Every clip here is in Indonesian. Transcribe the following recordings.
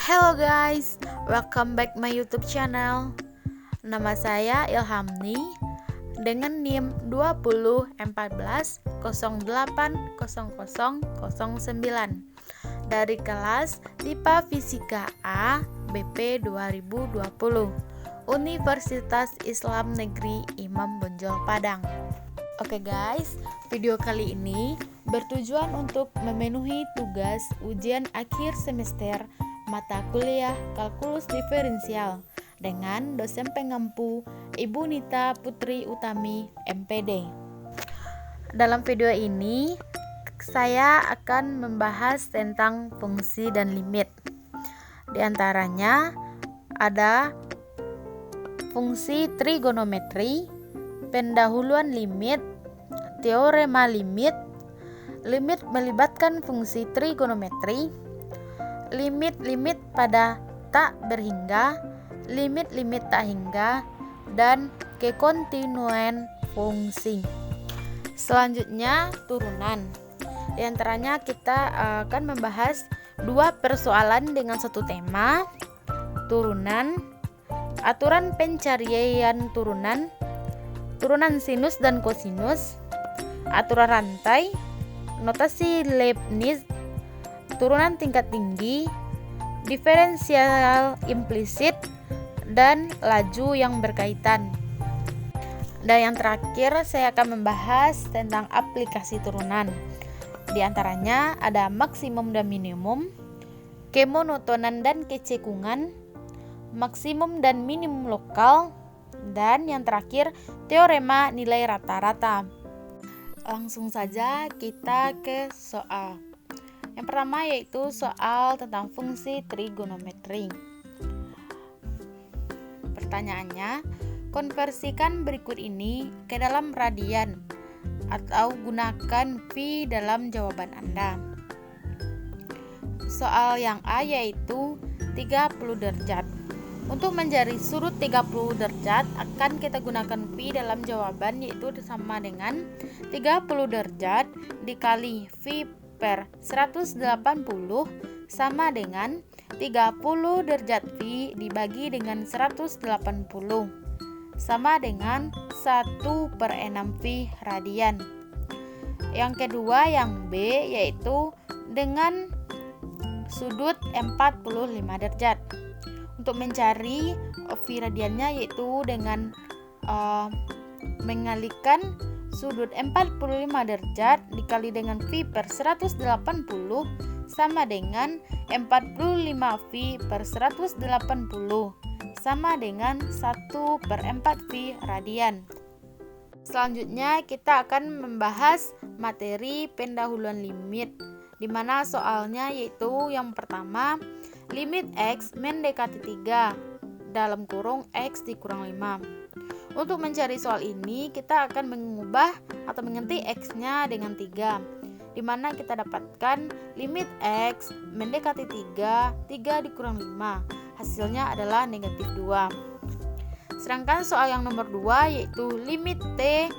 Hello guys, welcome back my YouTube channel. Nama saya Ilhamni dengan NIM 2014080009 dari kelas IPA Fisika A BP 2020 Universitas Islam Negeri Imam Bonjol Padang. Oke guys, video kali ini bertujuan untuk memenuhi tugas ujian akhir semester mata kuliah kalkulus diferensial dengan dosen pengampu Ibu Nita Putri Utami MPD. Dalam video ini saya akan membahas tentang fungsi dan limit. Di antaranya ada fungsi trigonometri, pendahuluan limit, teorema limit, limit melibatkan fungsi trigonometri, limit-limit pada tak berhingga, limit-limit tak hingga, dan kekontinuen fungsi. Selanjutnya turunan. Di antaranya kita akan membahas dua persoalan dengan satu tema, turunan, aturan pencarian turunan, turunan sinus dan kosinus, aturan rantai, notasi Leibniz, turunan tingkat tinggi, diferensial implisit, dan laju yang berkaitan. Dan yang terakhir saya akan membahas tentang aplikasi turunan. Di antaranya ada maksimum dan minimum, kemonotonan dan kecekungan, maksimum dan minimum lokal, dan yang terakhir teorema nilai rata-rata. Langsung saja kita ke soal. Yang pertama yaitu soal tentang fungsi trigonometri. Pertanyaannya, konversikan berikut ini ke dalam radian atau gunakan pi dalam jawaban Anda. Soal yang A yaitu 30 derajat. Untuk mencari sudut 30 derajat akan kita gunakan pi dalam jawaban, yaitu sama dengan 30 derajat dikali pi per 180 sama dengan 30 derajat pi dibagi dengan 180 sama dengan 1/6 pi radian. Yang kedua yang B yaitu dengan sudut 45 derajat. Untuk mencari pi radiannya yaitu dengan mengalihkan sudut 45 derajat dikali dengan pi per 180 sama dengan 45 pi per 180 sama dengan 1/4 pi radian. Selanjutnya kita akan membahas materi pendahuluan limit, di mana soalnya yaitu yang pertama limit x mendekati 3 dalam kurung x dikurang 5. Untuk mencari soal ini kita akan mengubah atau mengganti x-nya dengan 3, di mana kita dapatkan limit x mendekati 3 dikurang 5, hasilnya adalah negatif 2. Sedangkan soal yang nomor 2 yaitu limit t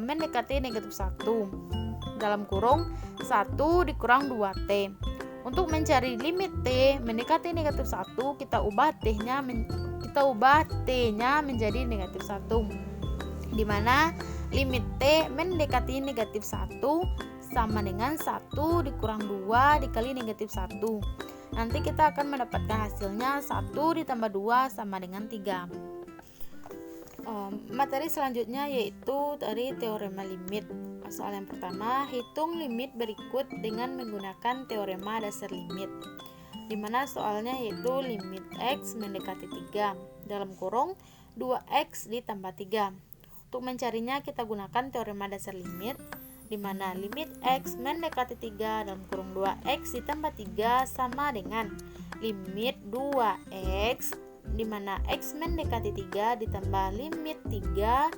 mendekati negatif 1 dalam kurung 1 dikurang 2t. Untuk mencari limit t mendekati negatif 1, kita ubah t-nya menjadi negatif 1, di mana limit t mendekati negatif 1 sama dengan 1 dikurang 2 dikali negatif 1. Nanti kita akan mendapatkan hasilnya 1 ditambah 2 sama dengan 3. Materi selanjutnya yaitu dari teorema limit. Soal yang pertama, hitung limit berikut dengan menggunakan teorema dasar limit, di mana soalnya yaitu limit x mendekati 3 dalam kurung 2x ditambah 3. Untuk mencarinya kita gunakan teorema dasar limit, di mana limit x mendekati 3 dalam kurung 2x ditambah 3 sama dengan limit 2x, di mana x mendekati 3 ditambah limit 3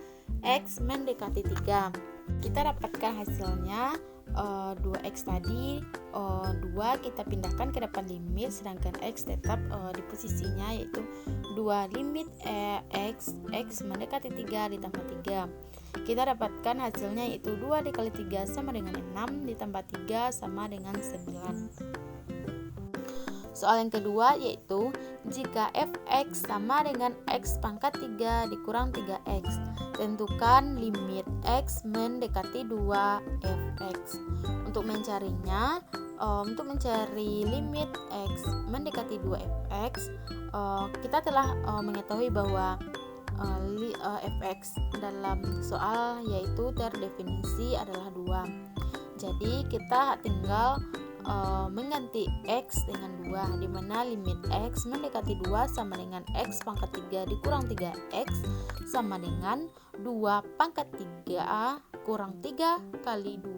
x mendekati 3. Kita dapatkan hasilnya 2x tadi 2 kita pindahkan ke depan limit, sedangkan x tetap di posisinya yaitu 2 limit x mendekati 3 ditambah 3. Kita dapatkan hasilnya yaitu 2 dikali 3 sama dengan 6 ditambah 3 sama dengan 9. Soal yang kedua yaitu jika fx sama dengan x pangkat 3 dikurang 3x, tentukan limit x mendekati 2fx. Untuk mencarinya, untuk mencari limit x mendekati 2fx, kita telah mengetahui bahwa fx dalam soal yaitu terdefinisi adalah 2. Jadi kita tinggal mengganti x dengan 2, di mana limit x mendekati 2 sama dengan x pangkat 3 dikurang 3x sama dengan 2 pangkat 3 kurang 3 kali 2.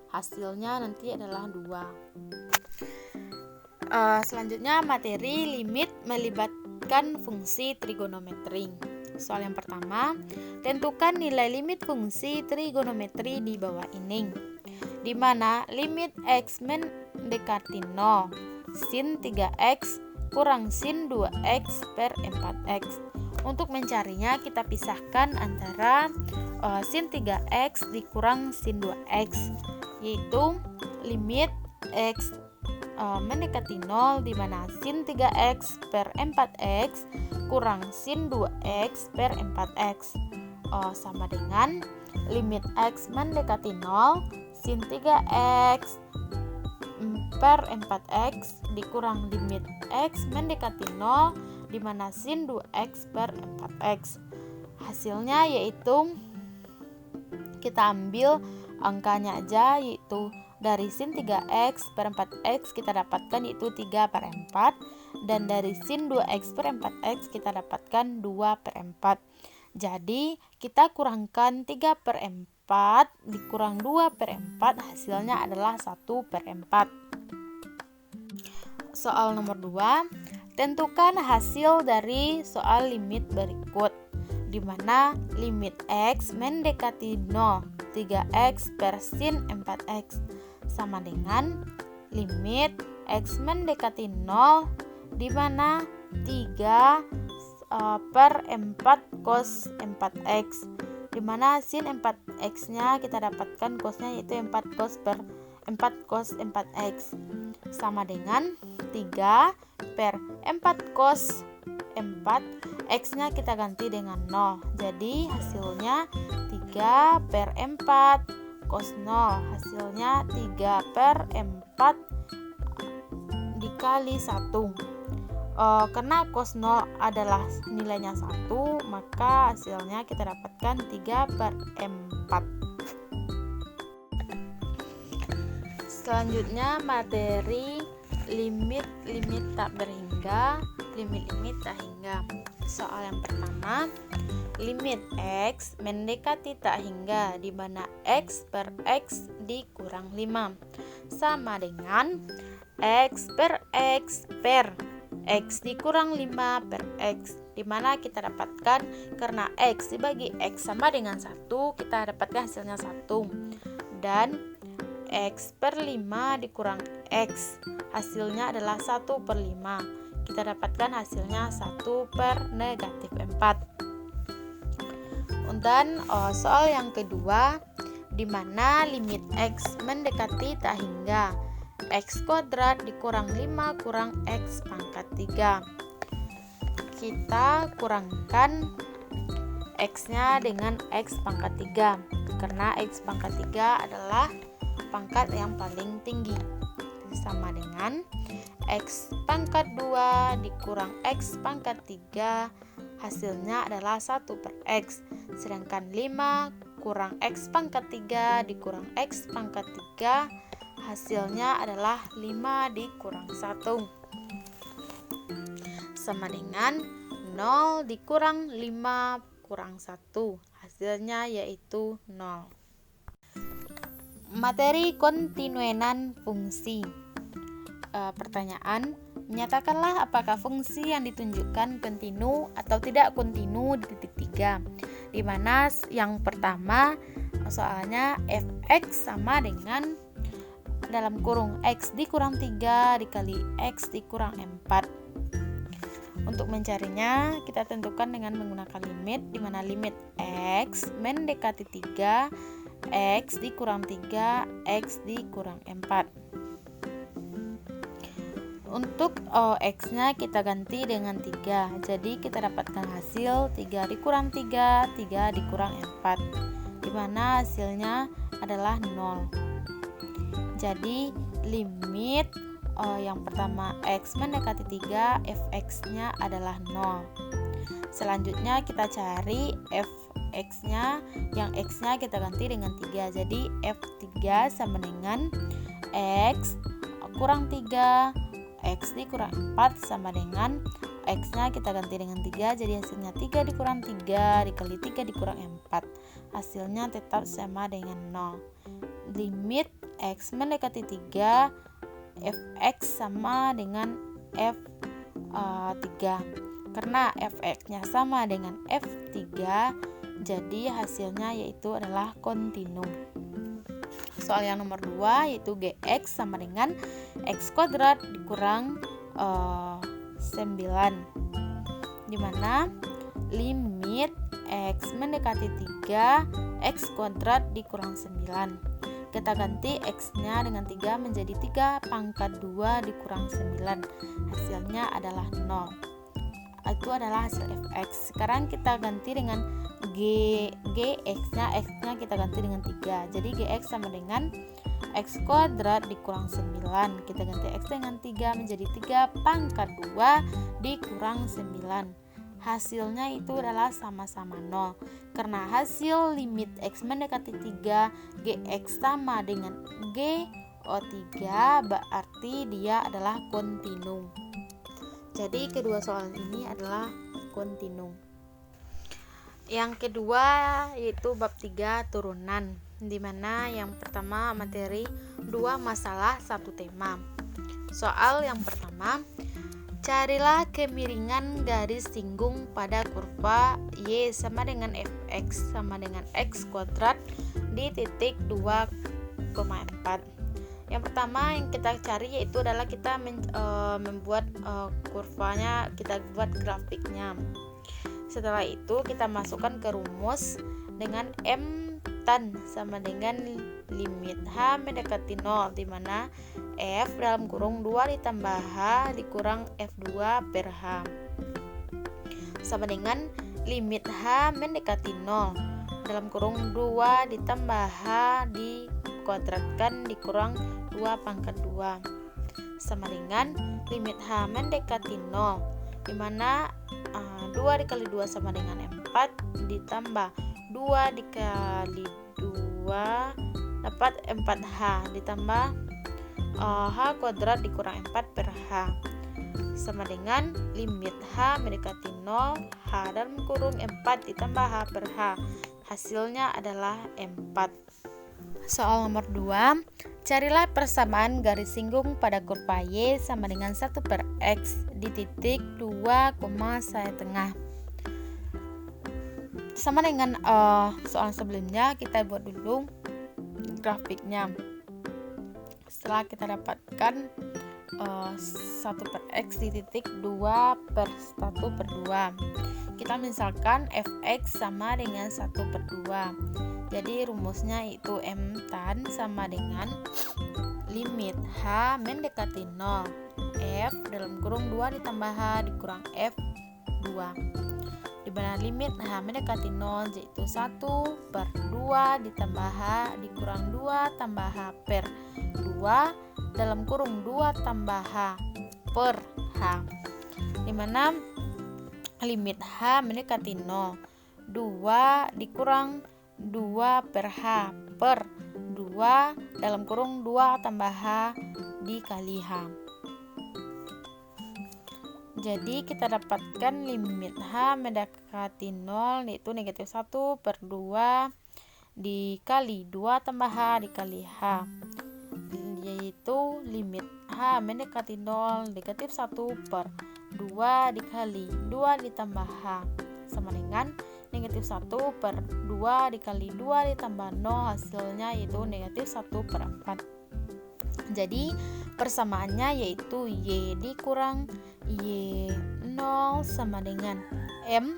Hasilnya nanti adalah 2. Selanjutnya materi limit melibatkan fungsi trigonometri. Soal yang pertama, tentukan nilai limit fungsi trigonometri di bawah ini, di mana limit x mendekati 0 sin 3x kurang sin 2x per 4x. Untuk mencarinya kita pisahkan antara sin 3x dikurang sin 2x, yaitu limit x mendekati 0 di mana sin 3x per 4x kurang sin 2x per 4x sama dengan limit x mendekati 0 sin 3x per 4x dikurang limit x mendekati 0 di mana sin 2x per 4x. Hasilnya yaitu kita ambil angkanya aja, yaitu dari sin 3x per 4x kita dapatkan yaitu 3 per 4, dan dari sin 2x per 4x kita dapatkan 2 per 4. Jadi kita kurangkan 3 per 4 dikurang 2 per 4, hasilnya adalah 1 per 4. Soal nomor 2, tentukan hasil dari soal limit berikut, di mana limit x mendekati 0 3x per sin 4x sama dengan limit x mendekati 0 di mana 3 per 4 cos 4x, di mana sin 4x nya kita dapatkan cosnya yaitu 4 cos per 4 cos 4x sama dengan 3 per 4 cos 4, x nya kita ganti dengan 0, jadi hasilnya 3 per 4 cos 0, hasilnya 3 per 4 dikali 1. Karena cos 0 adalah nilainya 1, maka hasilnya kita dapatkan 3 per 4. Selanjutnya materi limit tak berhingga, limit tak hingga. Soal yang pertama, limit x mendekati tak hingga di mana x per x dikurang 5 sama dengan x per x per x dikurang 5 per x, di mana kita dapatkan karena x dibagi x sama dengan 1, kita dapatkan hasilnya 1, dan x per 5 dikurang x, hasilnya adalah 1 per 5, kita dapatkan hasilnya 1 per negatif 4. Dan soal yang kedua, di mana limit x mendekati tak hingga, x kuadrat dikurang 5 kurang x pangkat 3. Kita kurangkan x nya dengan x pangkat 3, karena x pangkat 3 adalah pangkat yang paling tinggi, sama dengan x pangkat 2 dikurang x pangkat 3, hasilnya adalah 1 per x, sedangkan 5 kurang x pangkat 3 dikurang x pangkat 3, hasilnya adalah 5 dikurang 1 sama dengan 0 dikurang 5 kurang 1, hasilnya yaitu 0. Materi kontinuenan fungsi. Pertanyaan, menyatakanlah apakah fungsi yang ditunjukkan kontinu atau tidak kontinu di titik 3, di mana yang pertama soalnya fx sama dengan dalam kurung x dikurang 3 dikali x dikurang 4. Untuk mencarinya kita tentukan dengan menggunakan limit, di mana limit x mendekati 3 x dikurang 3 x dikurang 4. Untuk X-nya kita ganti dengan 3. Jadi kita dapatkan hasil 3 dikurang 3, 3 dikurang 4, dimana hasilnya adalah 0. Jadi limit yang pertama X mendekati 3, fx-nya adalah 0. Selanjutnya kita cari fx-nya, yang x-nya kita ganti dengan 3. Jadi f3 sama dengan x kurang 3, x dikurang 4 sama dengan x-nya kita ganti dengan 3. Jadi hasilnya 3 dikurang 3 dikali 3 dikurang 4, hasilnya tetap sama dengan 0. Limit x mendekati 3, fx sama dengan f3. Karena fx-nya sama dengan f3, jadi hasilnya yaitu adalah kontinum. Soal yang nomor 2 yaitu gx sama dengan x kuadrat dikurang 9, dimana limit x mendekati 3, x kuadrat dikurang 9. Kita ganti x-nya dengan 3 menjadi 3 pangkat 2 dikurang 9, hasilnya adalah 0. Itu adalah hasil fx. Sekarang kita ganti dengan gx-nya, x-nya kita ganti dengan 3. Jadi gx sama dengan x kuadrat dikurang 9. Kita ganti x dengan 3 menjadi 3 pangkat 2 dikurang 9. Hasilnya itu adalah sama-sama 0. Karena hasil limit x mendekati 3, gx sama dengan go3, berarti dia adalah kontinum. Jadi kedua soal ini adalah kontinum. Yang kedua yaitu bab 3 turunan, dimana yang pertama materi 2 masalah 1 tema. Soal yang pertama, carilah kemiringan garis singgung pada kurva y sama dengan fx sama dengan x kuadrat di titik 2,4. Yang pertama yang kita cari yaitu adalah kita membuat kurvanya, kita buat grafiknya. Setelah itu kita masukkan ke rumus dengan m tan sama dengan limit h mendekati 0, di mana f dalam kurung 2 ditambah h dikurang f2 per h sama dengan limit h mendekati 0 dalam kurung 2 ditambah h dikuadratkan dikurang 2 pangkat 2 sama dengan limit h mendekati 0, di mana 2 dikali 2 sama dengan 4 ditambah 2 dikali 2 dapat 4h ditambah h kuadrat dikurang 4 per h sama dengan limit h mendekati 0, h dalam kurung 4 ditambah h per h, hasilnya adalah 4. Soal nomor 2, carilah persamaan garis singgung pada kurva y sama dengan 1 per x di titik 2,1. Sama dengan soal sebelumnya, kita buat dulu grafiknya. Setelah kita dapatkan 1 per x di titik 2 per 1 per 2, kita misalkan fx sama dengan 1 per 2. Jadi rumusnya itu m tan sama dengan limit h mendekati 0, f dalam kurung 2 ditambah h dikurang f2, di mana limit h mendekati 0 yaitu 1 per 2 ditambah h dikurang 2 tambah h per 2 dalam kurung 2 tambah h per h, di mana limit h mendekati 0, 2 dikurang 2 per h per 2 dalam kurung 2 tambah h dikali h. Jadi kita dapatkan limit h mendekati 0 yaitu negatif 1 per 2 dikali 2 tambah h dikali h, yaitu limit h mendekati 0 negatif 1 per 2 dikali 2 ditambah h sama dengan negatif 1 per 2 dikali 2 ditambah 0, hasilnya yaitu negatif 1 per 4. Jadi persamaannya yaitu y dikurang y0 sama dengan m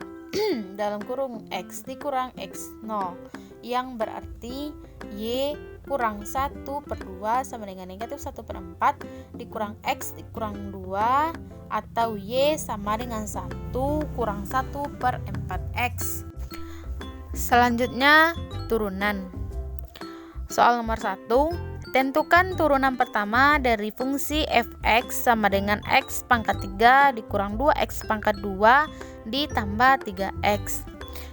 dalam kurung x dikurang x0, yang berarti y kurang 1 per 2 sama dengan negatif 1 per 4 dikurang X dikurang 2 atau Y sama dengan 1 kurang 1 per 4X. Selanjutnya turunan. Soal nomor 1, tentukan turunan pertama dari fungsi fx sama dengan x pangkat 3 dikurang 2x pangkat 2 ditambah 3x.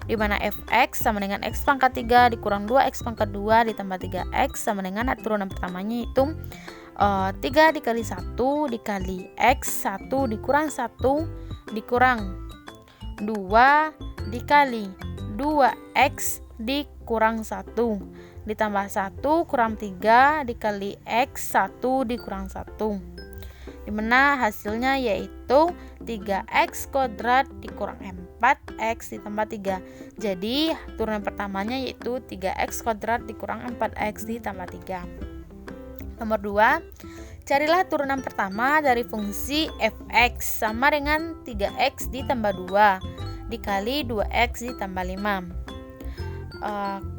Di mana fx sama dengan x pangkat 3 dikurang 2x pangkat 2 ditambah 3x sama dengan turunan pertamanya itu 3 dikali 1 dikali x 1 dikurang 1 dikurang 2 dikali 2x dikurang 1 ditambah 1 kurang 3 dikali x 1 dikurang 1, dimana hasilnya yaitu 3x kuadrat dikurang 4x ditambah 3. Jadi turunan pertamanya yaitu 3x kuadrat dikurang 4x ditambah 3. Nomor 2, carilah turunan pertama dari fungsi fx sama dengan 3x ditambah 2 dikali 2x ditambah 5.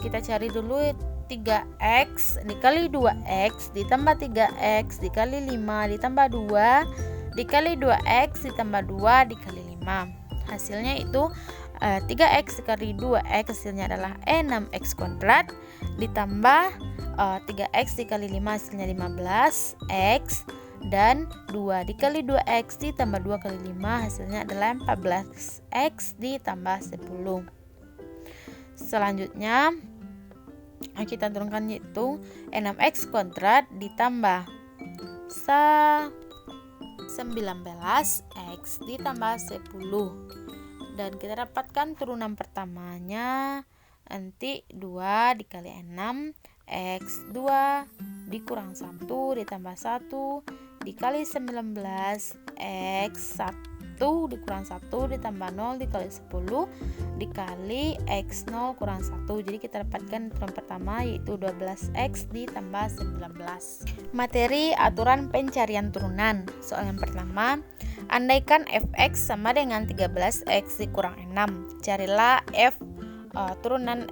Kita cari dulu 3x dikali 2x ditambah 3x dikali 5 ditambah 2 dikali 2x ditambah 2 dikali 5. Hasilnya itu 3x dikali 2x hasilnya adalah 6x kuadrat ditambah 3x dikali 5 hasilnya 15x dan 2 dikali 2x ditambah 2 kali 5 hasilnya adalah 14x ditambah 10. Selanjutnya kita turunkan yaitu 6x kuadrat ditambah 19x ditambah 10 dan kita dapatkan turunan pertamanya nanti 2 dikali 6 x 2 dikurang 1 ditambah 1 dikali 19 x 1 dikurang 1 ditambah 0 dikali 10 dikali x 0 kurang 1. Jadi kita dapatkan turunan pertama yaitu 12x ditambah 19. Materi aturan pencarian turunan. Soal yang pertama, andaikan fx sama dengan 13x dikurang 6. Carilah turunan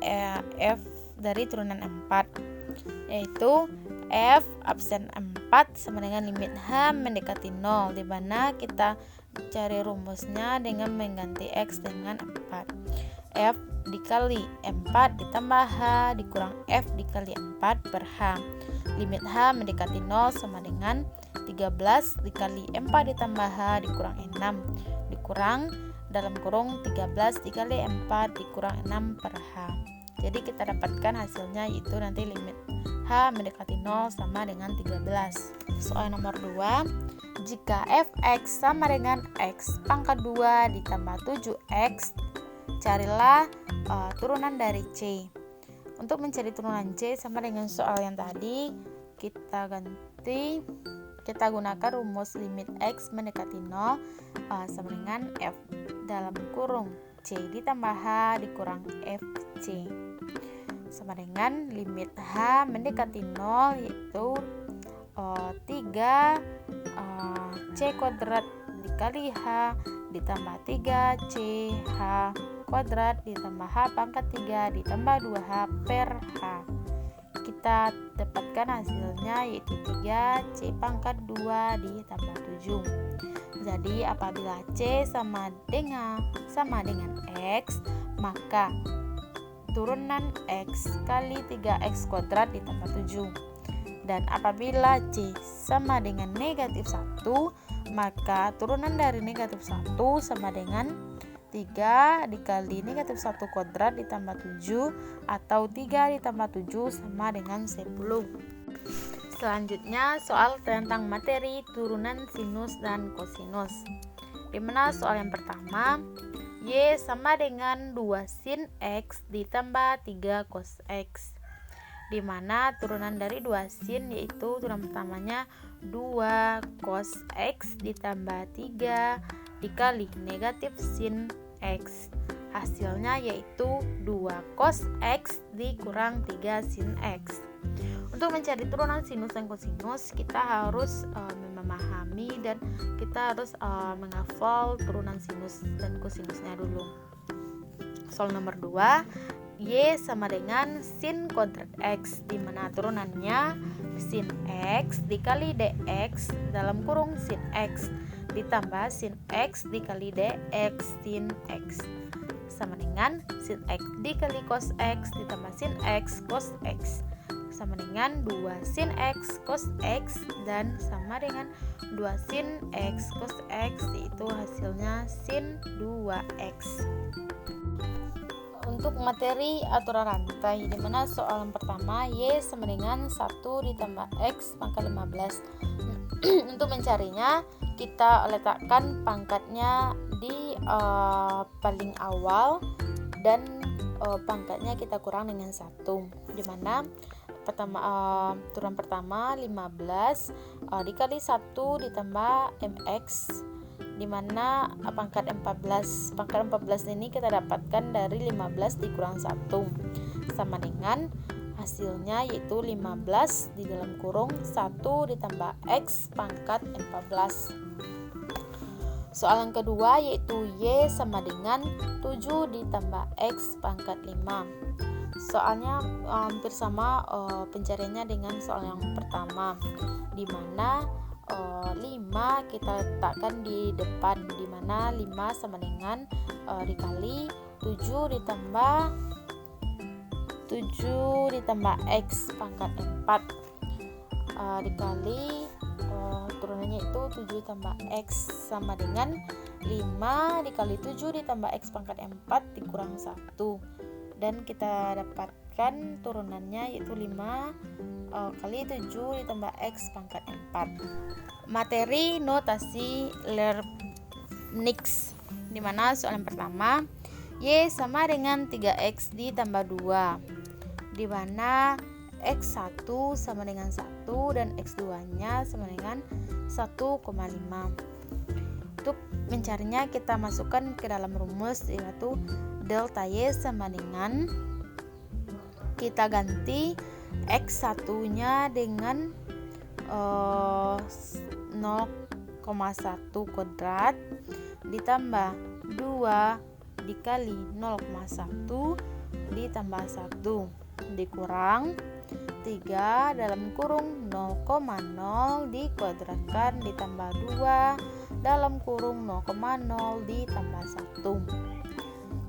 f dari turunan 4, yaitu f absen 4 sama dengan limit h mendekati 0, di mana kita cari rumusnya dengan mengganti x dengan 4. F dikali 4 ditambah h dikurang f dikali 4 per h. Limit h mendekati 0 sama dengan 13 dikali 4 ditambah h dikurang 6 dikurang dalam kurung 13 dikali 4 dikurang 6 per h. Jadi kita dapatkan hasilnya yaitu nanti limit h mendekati 0 sama dengan 13. Soal nomor 2, jika fx sama dengan x pangkat 2 ditambah 7x, carilah turunan dari c. Untuk mencari turunan c sama dengan soal yang tadi, kita gunakan rumus limit x mendekati 0 sama dengan f dalam kurung c ditambah h dikurang fc sama dengan limit h mendekati 0 yaitu 3 c kuadrat dikali h ditambah 3 c h kuadrat ditambah h pangkat 3 ditambah 2h per h. Kita dapatkan hasilnya yaitu 3 c pangkat 2 ditambah 7. Jadi apabila c sama dengan x, maka turunan x kali 3x kuadrat ditambah 7. Dan apabila c sama dengan negatif 1, maka turunan dari negatif 1 sama dengan 3 dikali negatif 1 kuadrat ditambah 7 atau 3 ditambah 7 sama dengan 10. Selanjutnya soal tentang materi turunan sinus dan kosinus. Dimana soal yang pertama, y sama dengan 2 sin x ditambah 3 cos x. Dimana turunan dari 2 sin yaitu turunan pertamanya 2 cos x ditambah 3 dikali negatif sin x. Hasilnya yaitu 2 cos x dikurang 3 sin x. Untuk mencari turunan sinus dan kosinus, kita harus memahami dan kita harus menghafal turunan sinus dan kosinusnya dulu. Soal nomor 2, Y sama dengan sin kuadrat X, di mana turunannya sin X dikali dx dalam kurung sin X ditambah sin X dikali dx sin X sama dengan sin X dikali cos X ditambah sin X cos X sama dengan 2 sin X cos X dan sama dengan 2 sin X cos X, yaitu hasilnya sin 2X. Untuk materi aturan rantai, di mana soal yang pertama Y sama dengan 1 ditambah X pangkat 15. Untuk mencarinya kita letakkan pangkatnya di paling awal dan pangkatnya kita kurang dengan 1, di mana turunan pertama 15 dikali 1 ditambah mx, di mana pangkat 14 ini kita dapatkan dari 15 dikurang 1 sama dengan hasilnya yaitu 15 di dalam kurung 1 ditambah x pangkat 14. Soal yang kedua yaitu Y sama dengan 7 ditambah X pangkat 5. Soalnya hampir sama pencariannya dengan soal yang pertama, di mana 5 kita letakkan di depan, di mana 5 sama dengan dikali 7 ditambah X pangkat 4 dikali turunannya itu 7 tambah X sama dengan 5 dikali 7 ditambah X pangkat 4 dikurang 1, dan kita dapatkan turunannya yaitu 5 kali 7 ditambah X pangkat 4. Materi notasi Leibniz, di mana soal yang pertama Y sama dengan 3X ditambah 2, di mana X1 sama dengan 1 dan X2 nya sama dengan 1,5. Untuk mencarinya kita masukkan ke dalam rumus, yaitu delta Y sama dengan, kita ganti X1 nya dengan 0,1 kuadrat ditambah 2 dikali 0,1 ditambah 1 dikurang 3 dalam kurung 0,0 dikuadratkan ditambah 2 dalam kurung 0,0 ditambah 1.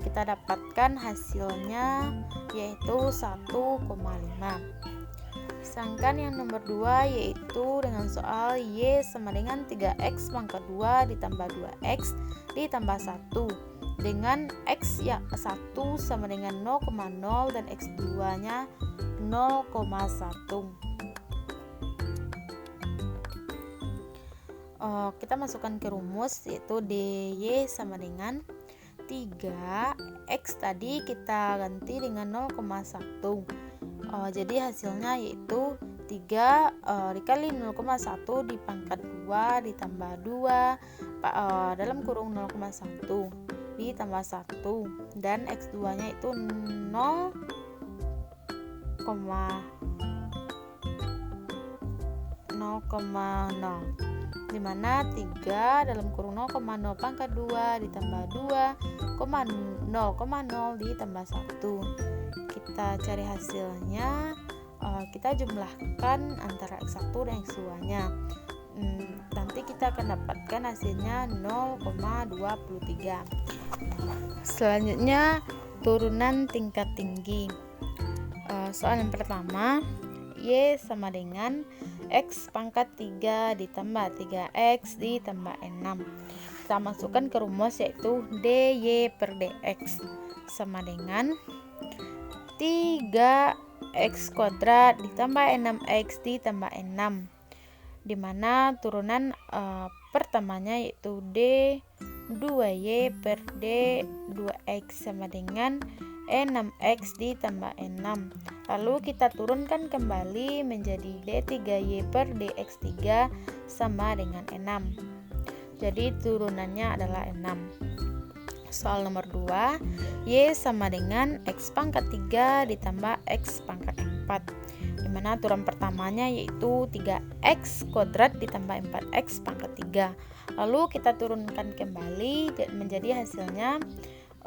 Kita dapatkan hasilnya yaitu 1,5. Sedangkan yang nomor 2 yaitu dengan soal Y sama dengan 3X pangkat 2 ditambah 2X ditambah 1, dengan X yang 1 sama dengan 0,0 dan X2 nya 0,1. Kita masukkan ke rumus, yaitu DY sama dengan 3X tadi kita ganti dengan 0,1. Jadi hasilnya yaitu 3 dikali 0,1 dipangkat 2 ditambah 2 dalam kurung 0,1 ditambah 1, dan X2 nya itu 0,0, dimana 3 dalam kurung 0,0 pangkat 2 ditambah 2,0,0 ditambah 1. Kita cari hasilnya, kita jumlahkan antara X1 dan X2 nya, nanti kita akan dapatkan hasilnya 0,23. Selanjutnya turunan tingkat tinggi. Soal yang pertama, Y sama dengan X pangkat 3 ditambah 3X ditambah 6. Kita masukkan ke rumus, yaitu DY per DX sama dengan 3X kuadrat ditambah 6X ditambah 6, di mana turunan pertamanya yaitu D 2Y per D 2X sama dengan 6X ditambah 6. Lalu kita turunkan kembali menjadi D3Y per DX3 sama dengan 6. Jadi turunannya adalah 6. Soal nomor 2, Y sama dengan X pangkat 3 ditambah X pangkat 4, di mana turunan pertamanya yaitu 3X kuadrat ditambah 4X pangkat 3. Lalu kita turunkan kembali dan menjadi hasilnya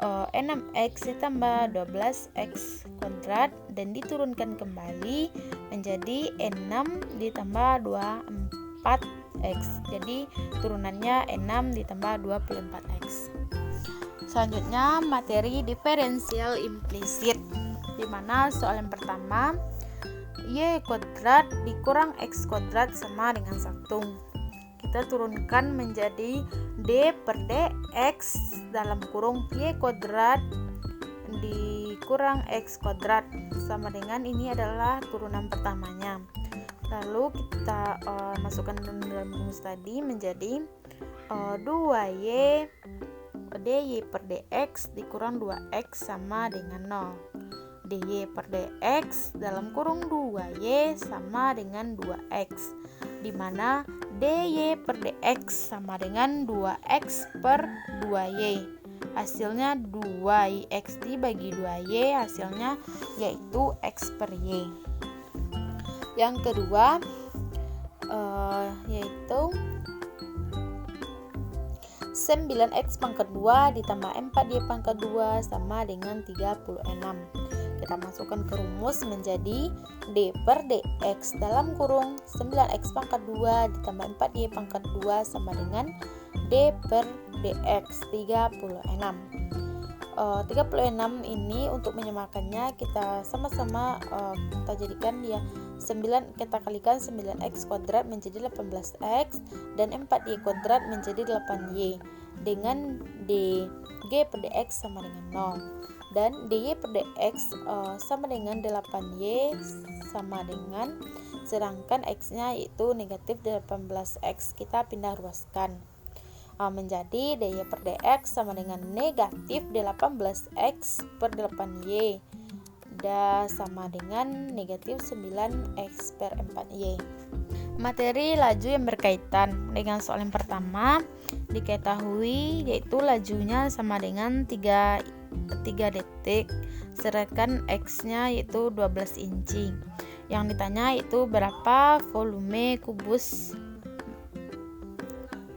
6x ditambah 12x kuadrat dan diturunkan kembali menjadi 6 ditambah 24x. Jadi turunannya 6 ditambah 24x. Selanjutnya materi diferensial implisit, di mana soal yang pertama y kuadrat dikurang x kuadrat sama dengan 1. Kita turunkan menjadi d per dx dalam kurung y kuadrat dikurang x kuadrat sama dengan, ini adalah turunan pertamanya. Lalu kita masukkan dalam rumus tadi menjadi 2y dy per dx dikurang 2x sama dengan 0. dy per dx dalam kurung 2y sama dengan 2x, di mana dy per dx sama dengan 2x per 2y. Hasilnya 2x dibagi 2y, hasilnya yaitu x per y. Yang kedua yaitu 9x pangkat 2 ditambah 4y pangkat 2 sama dengan 36. Kita masukkan ke rumus menjadi d per dx dalam kurung 9x pangkat 2 ditambah 4y pangkat 2 sama dengan d per dx 36. 36 ini untuk menyamakannya kita sama-sama kita jadikan dia 9, kita kalikan 9x kuadrat menjadi 18x dan 4y kuadrat menjadi 8y dengan dg per dx sama dengan 0 dan dy per dx sama dengan 8y sama dengan, sedangkan x-nya yaitu negatif 18x, kita pindah ruaskan menjadi dy per dx sama dengan negatif 18x per 8y dan sama dengan negatif 9x per 4y. Materi laju yang berkaitan dengan soal yang pertama diketahui yaitu lajunya sama dengan 3 detik, sedangkan x-nya yaitu 12 inci. Yang ditanya yaitu berapa volume kubus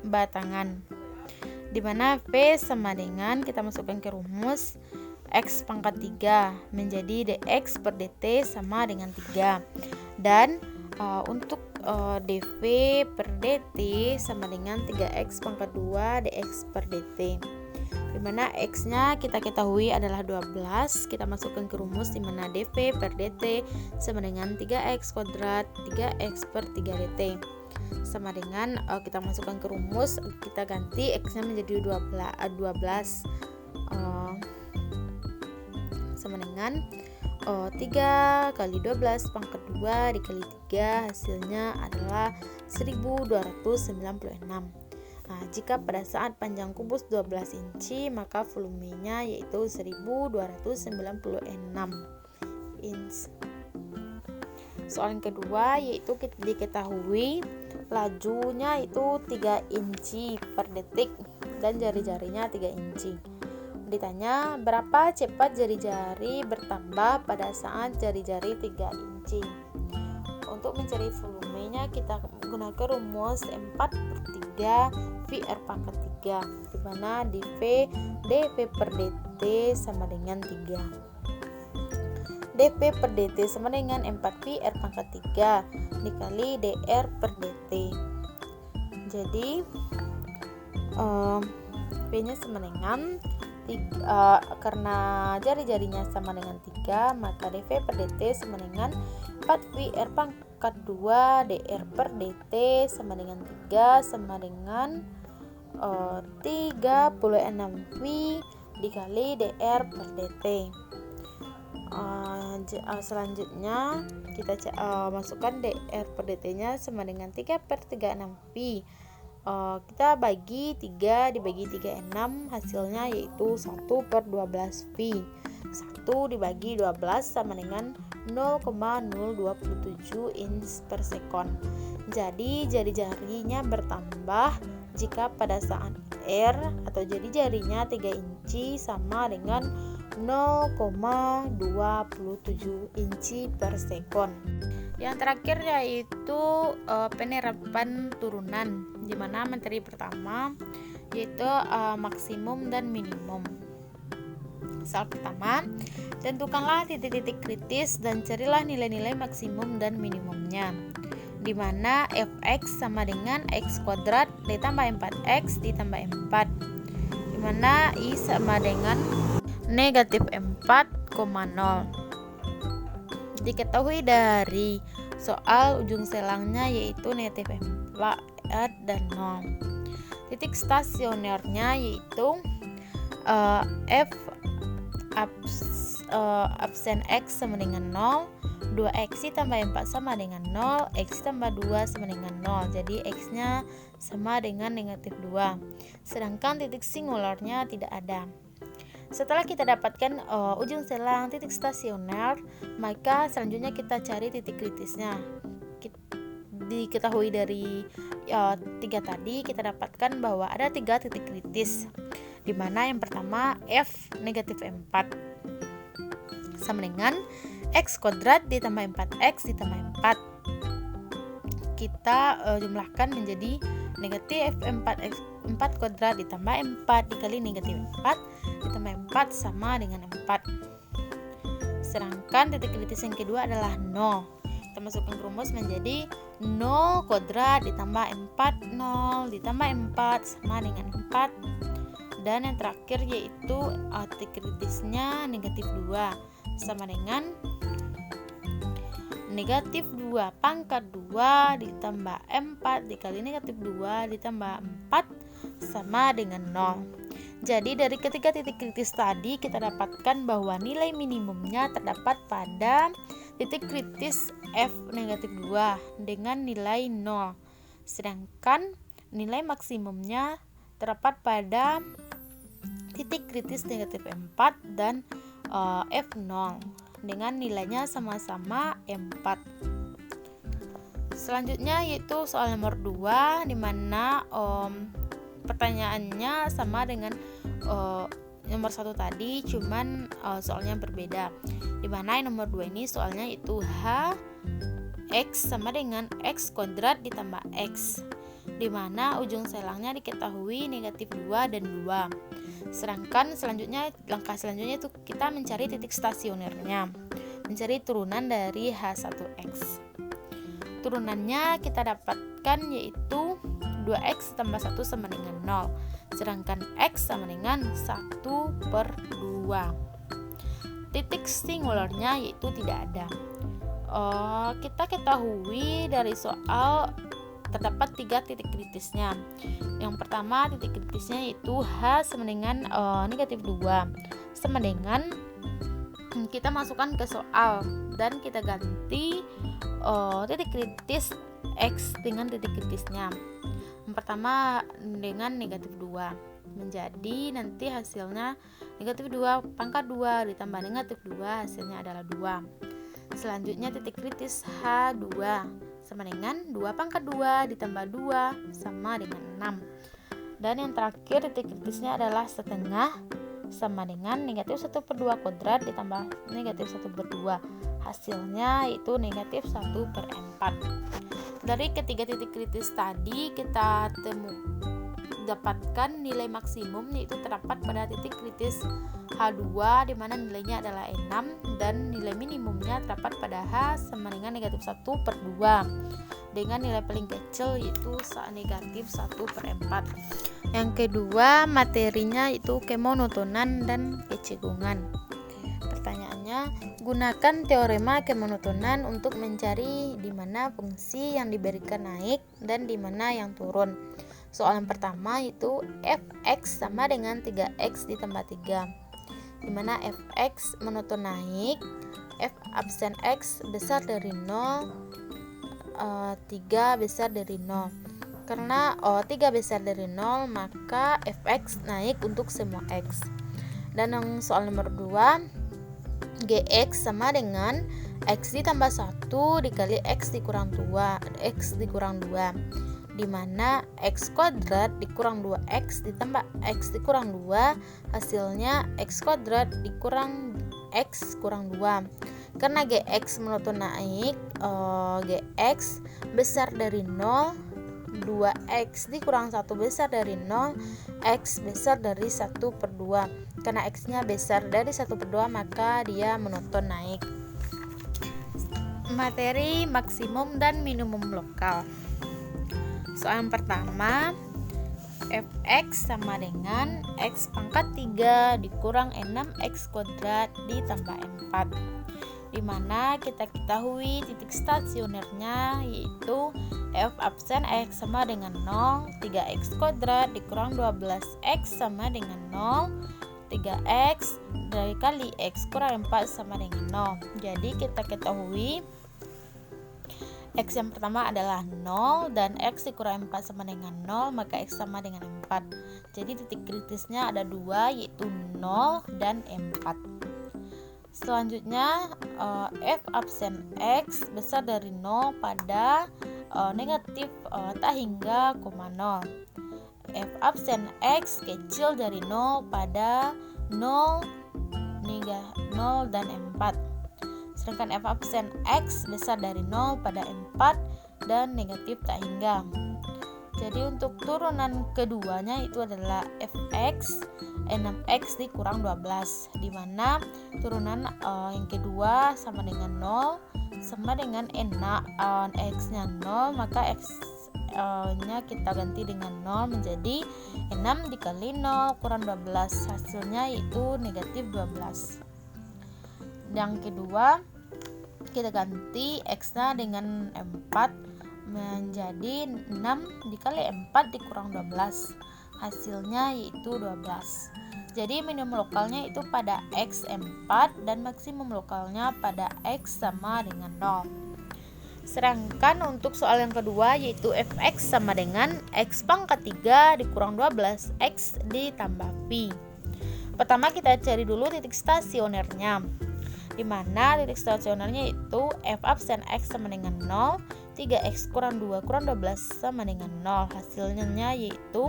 batangan, di mana V sama dengan, kita masukkan ke rumus, x pangkat 3 menjadi dx per dt sama dengan 3 dan untuk dv per dt sama dengan 3x pangkat 2 dx per dt, di mana x nya kita ketahui adalah 12. Kita masukkan ke rumus di mana dv per dt sama dengan 3x kuadrat 3x per 3 dt sama dengan, kita masukkan ke rumus, kita ganti x nya menjadi 12 sama dengan 3 kali 12 pangkat 2 dikali 3, hasilnya adalah 1296. Nah, jika pada saat panjang kubus 12 inci maka volumenya yaitu 1296 inch. Soal yang kedua yaitu diketahui lajunya itu 3 inci per detik dan jari-jarinya 3 inci. Ditanya berapa cepat jari-jari bertambah pada saat jari-jari 3 inci. Untuk mencari volumenya kita menggunakan rumus 4/3 VR pangkat 3, di mana dV per dt sama dengan 3. dV per dt sama dengan 4VR pangkat 3 dikali dr per dt. Jadi V nya sama dengan karena jari-jarinya sama dengan 3 maka dV per dt sama dengan 4VR pangkat 2 dr per dt sama dengan 3 sama dengan 36V dikali dr per dt. Selanjutnya kita masukkan dr per dt nya sama dengan 3/36V. Kita bagi 3 dibagi 36, hasilnya yaitu 1/12V. 1 dibagi 12 sama dengan 0,027 inch per sekon. Jadi jari-jarinya bertambah jika pada saat R atau jadi jarinya 3 inci sama dengan 0,27 inci per sekon. Yang terakhir yaitu penerapan turunan, di mana materi pertama yaitu maksimum dan minimum. Soal pertama, tentukanlah titik-titik kritis dan carilah nilai-nilai maksimum dan minimumnya, di mana fx sama dengan x kuadrat ditambah 4x ditambah 4, di mana i sama dengan negatif 4,0. Diketahui dari soal ujung selangnya yaitu negatif 4 dan 0. Titik stasionernya yaitu f absen x sama dengan 0, 2x tambah 4 sama dengan 0, x tambah 2 sama dengan 0. Jadi x nya sama dengan negatif 2. Sedangkan titik singularnya tidak ada. Setelah kita dapatkan ujung selang titik stasioner, maka selanjutnya kita cari titik kritisnya. Diketahui dari 3 tadi, kita dapatkan bahwa ada 3 titik kritis, di mana yang pertama f negatif 4 sama dengan x kuadrat ditambah 4x ditambah 4. Kita jumlahkan menjadi negatif 4x 4 kuadrat ditambah 4 dikali negatif 4 ditambah 4 sama dengan 4. Sedangkan titik kritis yang kedua adalah 0. Kita masukkan ke rumus menjadi 0 kuadrat ditambah 4, 0 ditambah 4 sama dengan 4. Dan yang terakhir yaitu titik kritisnya negatif 2 sama dengan negatif 2 pangkat 2 ditambah 4 dikali negatif 2 ditambah 4 sama dengan 0. Jadi dari ketiga titik kritis tadi kita dapatkan bahwa nilai minimumnya terdapat pada titik kritis f negatif 2 dengan nilai 0. Sedangkan nilai maksimumnya terdapat pada titik kritis negatif 4 dan f0 dengan nilainya sama-sama 4. Selanjutnya yaitu soal nomor 2, di mana pertanyaannya sama dengan nomor 1 tadi, cuman soalnya berbeda. Di mana yang nomor 2 ini soalnya itu h x sama dengan x kuadrat ditambah x, di mana ujung selangnya diketahui negatif 2 dan 2. Sedangkan langkah selanjutnya itu kita mencari titik stasionernya, mencari turunan dari h1x. Turunannya kita dapatkan yaitu 2x tambah 1 sama dengan 0, sedangkan x sama dengan 1/2. Titik singularnya yaitu tidak ada. Kita ketahui dari soal terdapat 3 titik kritisnya. Yang pertama titik kritisnya yaitu h sama dengan negatif 2 sama dengan kita masukkan ke soal dan kita ganti titik kritis x dengan titik kritisnya. Yang pertama dengan negatif 2 menjadi nanti hasilnya negatif 2 pangkat 2 ditambah negatif 2 hasilnya adalah 2. Selanjutnya titik kritis h2 sama dengan 2 pangkat 2 ditambah 2 sama dengan 6. Dan yang terakhir titik kritisnya adalah setengah sama dengan negatif 1/2 kuadrat ditambah negatif 1/2. Hasilnya itu negatif 1/4. Dari ketiga titik kritis tadi kita dapatkan nilai maksimum yaitu terdapat pada titik kritis H2 di mana nilainya adalah 6 dan nilai minimumnya terdapat pada H sama dengan negatif 1/2 dengan nilai paling kecil yaitu negatif 1/4. Yang kedua materinya itu kemonotonan dan kecegungan. Pertanyaannya, gunakan teorema kemonotonan untuk mencari di mana fungsi yang diberikan naik dan di mana yang turun. Soal yang pertama itu fx sama dengan 3x ditambah 3, di mana fx monoton naik, f absen x besar dari 0, 3 besar dari 0. Karena 3 besar dari 0 maka fx naik untuk semua x. Dan yang soal nomor 2, gx sama dengan x ditambah 1 dikali x dikurang 2, di mana x kuadrat dikurang 2x ditambah x dikurang 2 hasilnya x kuadrat dikurang x kurang 2. Karena gx monoton naik, gx besar dari 0 2x dikurang 1 besar dari 0, x besar dari 1/2. Karena x nya besar dari 1/2 maka dia monoton naik. Materi maksimum dan minimum lokal. Soal yang pertama, fx sama dengan x pangkat 3 dikurang 6x kuadrat ditambah 4, dimana kita ketahui titik stasionernya yaitu f absen x sama dengan 0, 3x kuadrat dikurang 12x sama dengan 0, 3x dikali x kurang 4 sama dengan 0. Jadi kita ketahui x yang pertama adalah 0 dan x dikurang 4 sama dengan 0, maka x sama dengan 4. Jadi titik kritisnya ada 2 yaitu 0 dan 4. Selanjutnya f absen x besar dari 0 pada negatif tak hingga, 0. F absen x kecil dari 0 pada 0 dan 4. Sedangkan f absen x besar dari 0 pada 4 dan negatif tak hingga. Jadi untuk turunan keduanya itu adalah fx 6x dikurang 12, di mana turunan yang kedua sama dengan 0 sama dengan x nya 0, maka x nya kita ganti dengan 0 menjadi 6 dikali 0 kurang 12, hasilnya yaitu negatif 12. Yang kedua kita ganti x nya dengan 4 menjadi 6 dikali 4 dikurang 12, hasilnya yaitu 12. Jadi minimum lokalnya itu pada x 4 dan maksimum lokalnya pada x sama dengan 0. Sedangkan untuk soal yang kedua yaitu fx sama dengan x pangkat 3 dikurang 12x ditambah pi. Pertama kita cari dulu titik stasionernya, di mana titik stasionernya itu f absen x sama dengan 0, 3x kurang 2 kurang 12 sama dengan 0. Hasilnya yaitu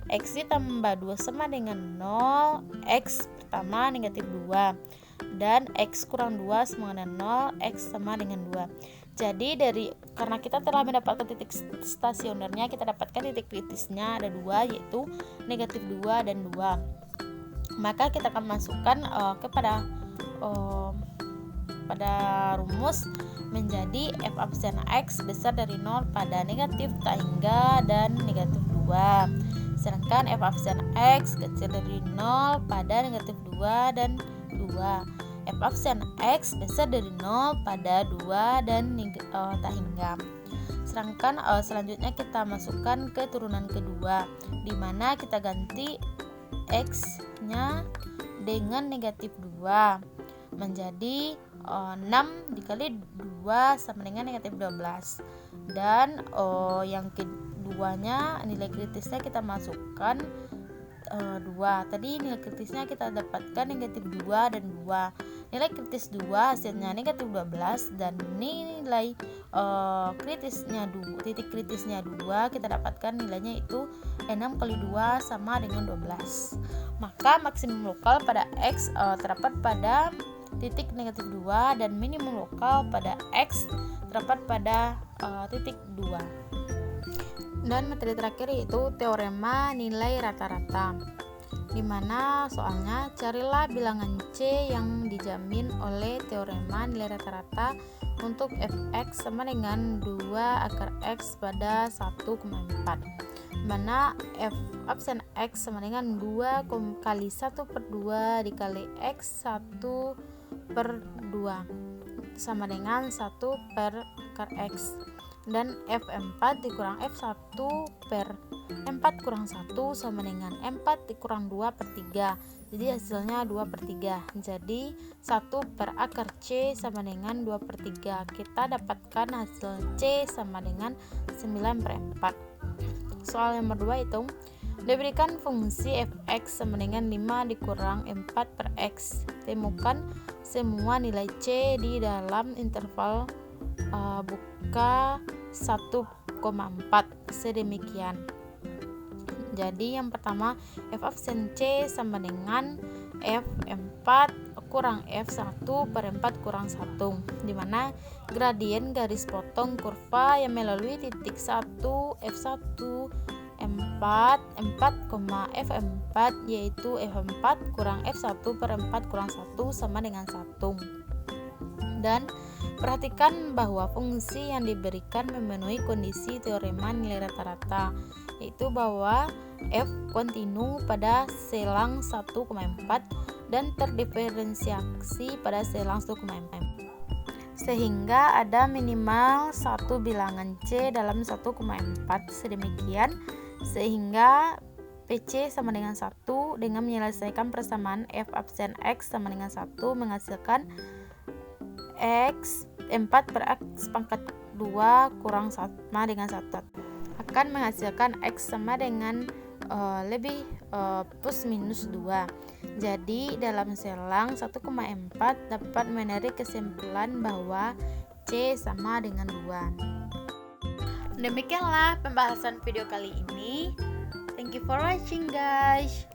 x ditambah 2 sama dengan 0, x pertama negatif 2, dan x kurang 2 sama dengan 0, x sama dengan 2. Jadi karena kita telah mendapatkan titik stasionernya, kita dapatkan titik kritisnya ada 2 yaitu negatif 2 dan 2. Maka kita akan masukkan pada rumus menjadi f absen x besar dari 0 pada negatif tak hingga dan negatif 2. Sedangkan f absen x kecil dari 0 pada negatif 2 dan 2. F absen x besar dari 0 pada 2 dan tak hingga. Sedangkan selanjutnya kita masukkan ke turunan kedua, di mana kita ganti x nya dengan negatif 2 menjadi 6 dikali 2 sama dengan negatif 12, dan yang keduanya nilai kritisnya kita masukkan 2. Tadi nilai kritisnya kita dapatkan negatif 2 dan 2. Nilai kritis 2 hasilnya negatif 12, dan nilai titik kritisnya 2 kita dapatkan nilainya itu 6 kali 2 sama dengan 12. Maka maksimum lokal pada x terdapat pada titik negatif 2 dan minimum lokal pada x terdapat pada titik 2. Dan materi terakhir yaitu teorema nilai rata-rata, di mana soalnya carilah bilangan C yang dijamin oleh teorema nilai rata-rata untuk fx sama dengan 2 akar x pada 1,4, mana f absen x sama dengan 2 kali 1/2 dikali x 1/2 sama dengan 1 per akar x, dan f4 dikurang f1 per 4 kurang 1 sama dengan 4 dikurang 2/3, jadi hasilnya 2/3. Jadi 1 per akar C sama dengan 2/3. Kita dapatkan hasil C sama dengan 9/4. Soal yang kedua itu diberikan fungsi fx sama dengan 5 dikurang 4 per x. Temukan semua nilai C di dalam interval buka 1,4 sedemikian. Jadi yang pertama f absen C sama dengan f4 kurang F1 per 4 kurang 1, dimana gradien garis potong kurva yang melalui titik 1 F1 4 F4, yaitu F4 kurang F1 per 4 kurang 1 sama dengan 1. Dan perhatikan bahwa fungsi yang diberikan memenuhi kondisi teorema nilai rata-rata, yaitu bahwa F kontinu pada selang 1,4 dan terdiferensiasi pada selang 1,4, sehingga ada minimal satu bilangan C dalam 1,4 sedemikian sehingga PC sama dengan 1. Dengan menyelesaikan persamaan F absen X sama dengan 1 menghasilkan X 4 per X pangkat 2 kurang sama dengan 1 akan menghasilkan X sama dengan plus minus 2. Jadi dalam selang 1,4 dapat menarik kesimpulan bahwa C sama dengan 2. Demikianlah pembahasan video kali ini. Thank you for watching guys.